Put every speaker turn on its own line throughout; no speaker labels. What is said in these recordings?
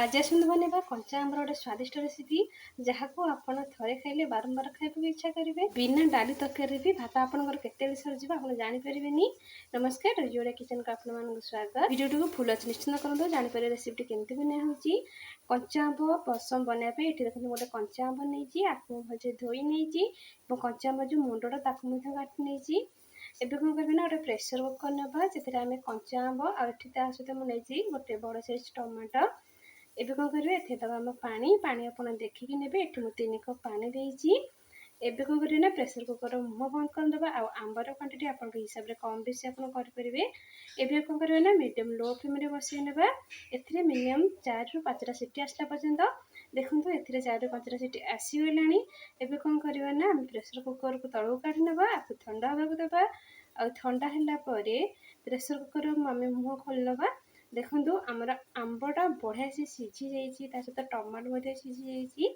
आज आसନ୍ତୁ बनेଇବା कंचा आंबर गोटे स्वादिष्ट रेसिपी जहाँ को आपण थरे खाइले बारंबार खाइबा इच्छा करेंगे। बिना डाली तरकारी भी भात आपंकर केते सरजिबा आपण जानि परिबेनी। नमस्कार, रोजी किचन को आपण मानक स्वागत। वीडियो को फुल अच्छे निश्चित करंतु जानि पारे रेसिपी केमती बना होची। कंचा आंब पसम बना पे एठी देखन गोटे कंचा आंब नेची आकु भजे धोई नेची और कंचा आंब जो मुंडटा ताकु मध काटि नेची। एबे कोन करबे ना गोटे प्रेशर कुकर नबा जेतरे आमे कंचा आंब आ एठी ता सहित मु नेची गोटे बड़ साइज टमाटो। एबे कौन करेंगे एथे दबा हम पानी आप देखिकी नेबे। एठी मु 3 कप पानी देइची। एबे कौन करेंगे ना प्रेशर कुकर मुह बंद कर दबा। आ आंबर क्वांटिटी आपन हिसाब रे कम बेसी आपन कर परिबे। एबे कौन करेंगे ना मीडियम लो फ्लेम रे बसै नेबा। एथिरे मिनिमम 4 रु 5 टा सीटी आसला पर्यंत देखंतु एथिरे 4 रु 5 टा सीटी आसी गेलानी। एबे कौन करबा ना हम प्रेशर कुकर को तळु काढी नेबा। आ ठंडा होबा को देबा। आ ठंडा हैला परे प्रेशर कुकर मामे मुह खोल नेबा। देखंतु हमर आंबटा बढ़िया से सिझी जाइए सहित टमाटो सिझी जाइए।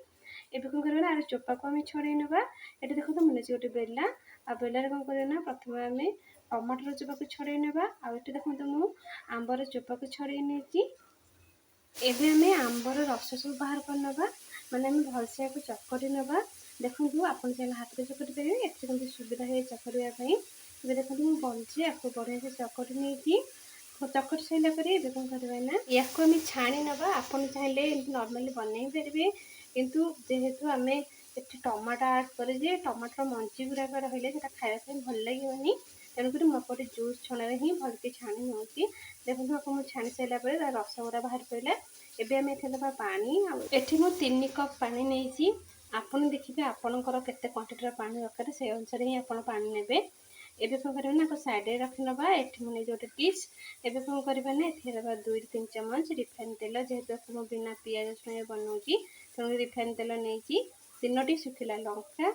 एबे कौन करबा ना चोपा को आम छड़े नेबा। एटी देखो मुझे गोटे बेला आ बेलार कौन करना प्रथम आम टमाटर चोपा को छड़े नेबा। आ एटी देखो मु आंबर चोपा को छड़े नेची। एबे आम आंबर रस सब बाहर कर नेबा। माने आम भलसे को चकटी नेबा। देखंतु आपन चाहे हाथ रे चकटी परिबे। एटी केमती सुविधा है चकटिया पई। एबे देखंतु मु भलसे आपको बढ़िया से चकटी नेची। चकट सारा पर कौन करवा ना या आम छाणी नवा। आपन चाहिए नॉर्मली बनई पारे किंतु जेहेतु आम टमाटो आड करे टमाटर मंजी गुड़ाक रही खायापी भल लगे। तेणुक मुझे जूस छणारे ही भलके छाणी हूँ। देखो आपको मुझे छाणी सारापर रस गुड़ा बाहर पड़ा। एबे आम दबा पानी एठी मु 3 कप पानी नहीं। आपन देखिए आपणकर केते क्वांटिटी पानी दरकार से अनुसार ही आप पानी नेबे। एबे कौन करबा ना साइड रे रखि नबा। एठी मुने गोटे डिश। एबे कौन करबा ना एथे दबा 2-3 चम्मच रिफाइन तेल जेहेतु हम बिना पियाज रसुन बनाउची तेणु रिफाइन तेल नेची। 3टी सुखिला लंका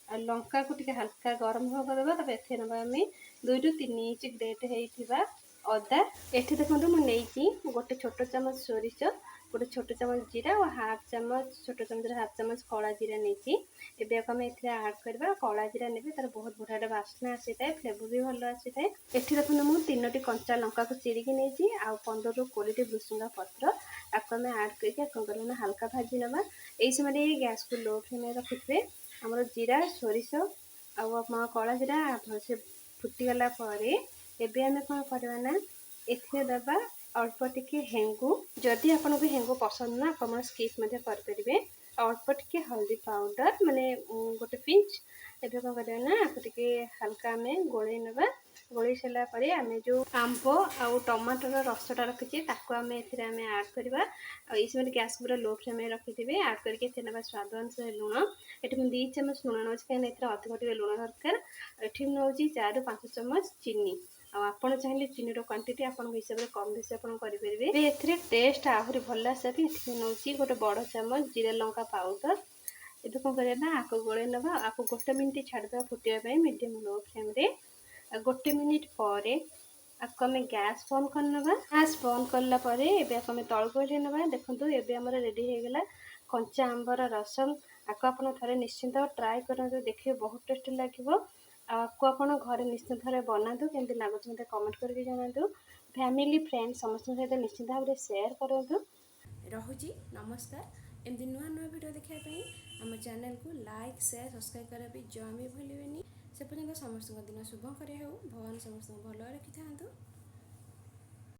आ लंका को टिके हल्का गरम होगा देबा। तब एथे नबा आमे 2 रु 3 इंच ग्रेट हेइथिबा अदा। एठी देखंतु मु नेची गोटे छोटो चम्मच सोरिष, गोटे छोटो चम्मच जीरा और हाफ चम्मच छोटो चम्मच हाफ चम्मच कला जीरा नेची। एबे आमे एथे ऐड करबा कला जीरा नेबे तार बहुत बढ़िया वासना आसी थाए, फ्लेवर भी भल आसी थाए। एठी देखंतु मु 3टी कंचा लंका को चिरिकी नेची आ 15 रु 20 टी भृसुंगा पत्र आपको आमे ऐड करके कौन करबा हल्का भाजी नबा। एई समय गैस को लो फ्लेम रे रखिथे। हमर जीरा सोरिष आ कला जीरा भलसे फुटी गला परे एबे आमे कौन करबा ना एथे दबा अल्प टिके हेंगु। जदि आपको हेंगु पसंद ना आप स्किप कर परिबे। अल्प टिके हल्दी पाउडर माने गोटे पिंच। एबे कौन करबा ना आपको टिके हल्का आमे गोळै नबा। गोळै सला परे आमे जो आंब आ टमाटर रसटा रखिचे ताको आमे एथिरे आमे ऐड करबा। आ ई समय गैस पूरा लो फ्लेम रे रखिथिबे। ऐड करके एथे नबा स्वाद अनुसार लूण। एठी मु 2 चम्मच लूण नउछि काहे एथिरे अधिक टिके लूण दरकार। एठी नउछि 4 रु 5 चम्मच चीनी। आपण चाहिए चीनी क्वांटिटी आपन हिसाब से कम बेसी आपन करि परिबे। एथिरे टेस्ट आहुरी भल आसे कि नउछि गोटे बड़ चम्मच जीरा लंका पाउडर। एबे कौन करबा ना आको गोळे नबा। आको 1 मिनिट छाड़ दबा फुटिया पई मीडियम लो फ्लेम रे। 1 मिनिट परे आको आमे गैस बंद कर नबा। गैस बंद करला परे एबे आको आमे तळ कोले नबा। देखंतु एबे हमर रेडी हे गेला कंचा आंबर रसम। आको आपन थरे निश्चिंत ट्राई करंतु देखिए बहुत टेस्टी लागिवो। आपको आपण घरे निश्चित थरे बनातु केमती लागुछ मते कमेंट करके जणातु। फैमिली फ्रेंड समस्त सहित निश्चित भाव रे शेयर करंतु। रहुची नमस्कार। एमती नुआ नुआ वीडियो देखा पई हम चैनल को लाइक शेयर सब्सक्राइब करा भी जमी भूलिबेनी। से पर्यंत समस्त दिन शुभ करे हो। भगवान समस्त भल रखि थांतु।